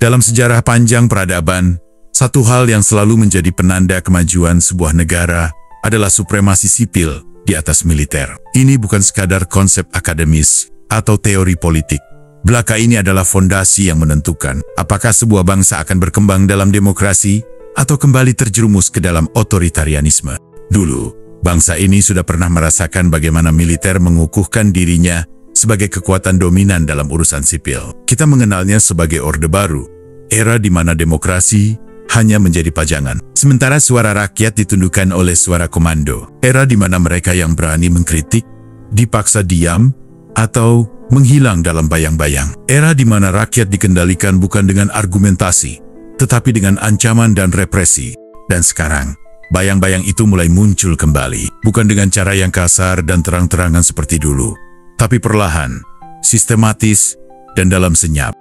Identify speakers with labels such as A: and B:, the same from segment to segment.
A: Dalam sejarah panjang peradaban, satu hal yang selalu menjadi penanda kemajuan sebuah negara adalah supremasi sipil di atas militer. Ini bukan sekadar konsep akademis atau teori politik. Belaka ini adalah fondasi yang menentukan apakah sebuah bangsa akan berkembang dalam demokrasi atau kembali terjerumus ke dalam otoritarianisme. Dulu, bangsa ini sudah pernah merasakan bagaimana militer mengukuhkan dirinya sebagai kekuatan dominan dalam urusan sipil. Kita mengenalnya sebagai Orde Baru, era di mana demokrasi hanya menjadi pajangan, sementara suara rakyat ditundukkan oleh suara komando. Era di mana mereka yang berani mengkritik dipaksa diam atau menghilang dalam bayang-bayang. Era di mana rakyat dikendalikan bukan dengan argumentasi, tetapi dengan ancaman dan represi. Dan sekarang, bayang-bayang itu mulai muncul kembali, bukan dengan cara yang kasar dan terang-terangan seperti dulu, tapi perlahan, sistematis, dan dalam senyap.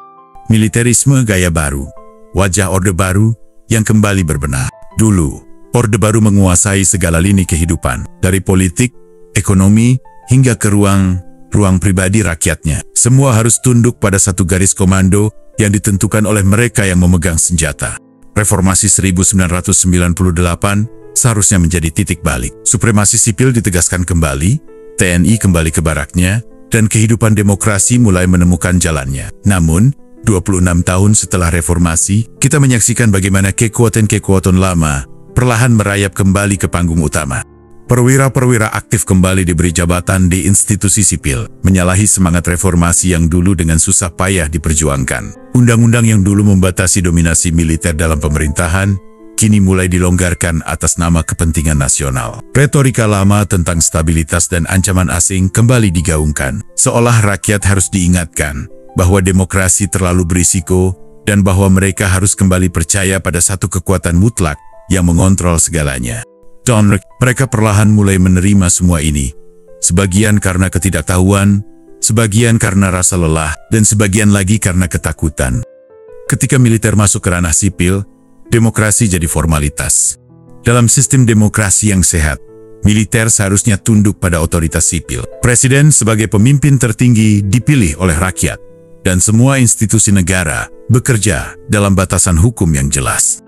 A: Militerisme gaya baru, wajah Orde Baru yang kembali berbenah. Dulu, Orde Baru menguasai segala lini kehidupan, dari politik, ekonomi, hingga ke ruang pribadi rakyatnya. Semua harus tunduk pada satu garis komando yang ditentukan oleh mereka yang memegang senjata. Reformasi 1998 seharusnya menjadi titik balik. Supremasi sipil ditegaskan kembali, TNI kembali ke baraknya, dan kehidupan demokrasi mulai menemukan jalannya. Namun, 26 tahun setelah reformasi, kita menyaksikan bagaimana kekuatan-kekuatan lama perlahan merayap kembali ke panggung utama. Perwira-perwira aktif kembali diberi jabatan di institusi sipil, menyalahi semangat reformasi yang dulu dengan susah payah diperjuangkan. Undang-undang yang dulu membatasi dominasi militer dalam pemerintahan, kini mulai dilonggarkan atas nama kepentingan nasional. Retorika lama tentang stabilitas dan ancaman asing kembali digaungkan, seolah rakyat harus diingatkan bahwa demokrasi terlalu berisiko dan bahwa mereka harus kembali percaya pada satu kekuatan mutlak yang mengontrol segalanya. Mereka perlahan mulai menerima semua ini, sebagian karena ketidaktahuan, sebagian karena rasa lelah, dan sebagian lagi karena ketakutan. Ketika militer masuk ke ranah sipil, demokrasi jadi formalitas. Dalam sistem demokrasi yang sehat, militer seharusnya tunduk pada otoritas sipil. Presiden sebagai pemimpin tertinggi dipilih oleh rakyat, dan semua institusi negara bekerja dalam batasan hukum yang jelas.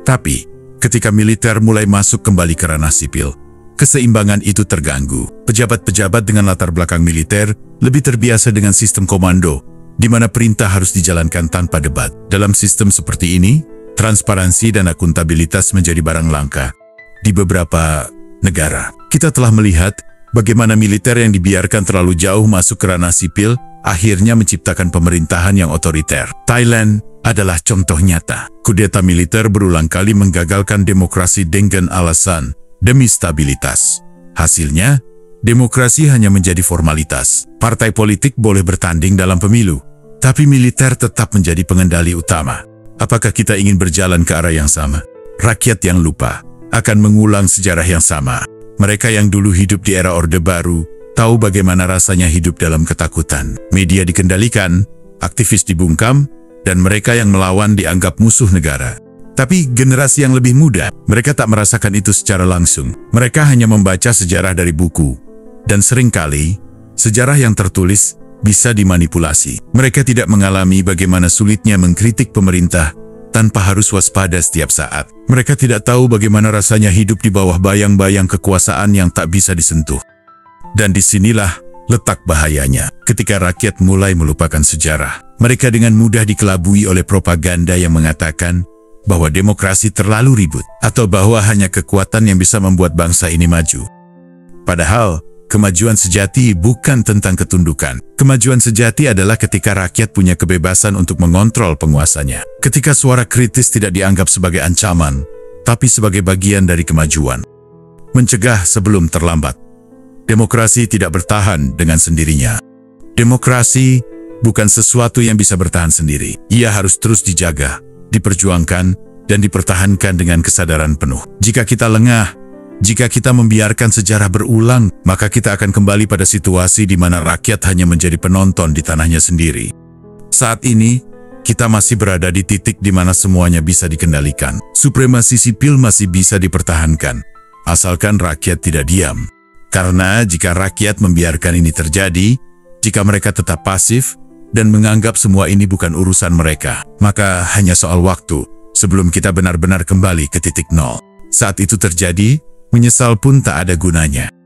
A: Tapi, ketika militer mulai masuk kembali ke ranah sipil, keseimbangan itu terganggu. Pejabat-pejabat dengan latar belakang militer lebih terbiasa dengan sistem komando, di mana perintah harus dijalankan tanpa debat. Dalam sistem seperti ini, transparansi dan akuntabilitas menjadi barang langka. Di beberapa negara, kita telah melihat bagaimana militer yang dibiarkan terlalu jauh masuk ke ranah sipil akhirnya menciptakan pemerintahan yang otoriter. Thailand adalah contoh nyata. Kudeta militer berulang kali menggagalkan demokrasi dengan alasan demi stabilitas. Hasilnya, demokrasi hanya menjadi formalitas. Partai politik boleh bertanding dalam pemilu, tapi militer tetap menjadi pengendali utama. Apakah kita ingin berjalan ke arah yang sama? Rakyat yang lupa akan mengulang sejarah yang sama. Mereka yang dulu hidup di era Orde Baru tahu bagaimana rasanya hidup dalam ketakutan. Media dikendalikan, aktivis dibungkam, dan mereka yang melawan dianggap musuh negara. Tapi generasi yang lebih muda, mereka tak merasakan itu secara langsung. Mereka hanya membaca sejarah dari buku. Dan seringkali, sejarah yang tertulis bisa dimanipulasi. Mereka tidak mengalami bagaimana sulitnya mengkritik pemerintah tanpa harus waspada setiap saat. Mereka tidak tahu bagaimana rasanya hidup di bawah bayang-bayang kekuasaan yang tak bisa disentuh. Dan disinilah letak bahayanya. Ketika rakyat mulai melupakan sejarah, mereka dengan mudah dikelabui oleh propaganda yang mengatakan bahwa demokrasi terlalu ribut, atau bahwa hanya kekuatan yang bisa membuat bangsa ini maju. Padahal, kemajuan sejati bukan tentang ketundukan. Kemajuan sejati adalah ketika rakyat punya kebebasan untuk mengontrol penguasanya. Ketika suara kritis tidak dianggap sebagai ancaman, tapi sebagai bagian dari kemajuan. Mencegah sebelum terlambat. Demokrasi tidak bertahan dengan sendirinya. Demokrasi bukan sesuatu yang bisa bertahan sendiri. Ia harus terus dijaga, diperjuangkan, dan dipertahankan dengan kesadaran penuh. Jika kita lengah, jika kita membiarkan sejarah berulang, maka kita akan kembali pada situasi di mana rakyat hanya menjadi penonton di tanahnya sendiri. Saat ini, kita masih berada di titik di mana semuanya bisa dikendalikan. Supremasi sipil masih bisa dipertahankan, asalkan rakyat tidak diam. Karena jika rakyat membiarkan ini terjadi, jika mereka tetap pasif, dan menganggap semua ini bukan urusan mereka. Maka hanya soal waktu sebelum kita benar-benar kembali ke titik nol. Saat itu terjadi, menyesal pun tak ada gunanya.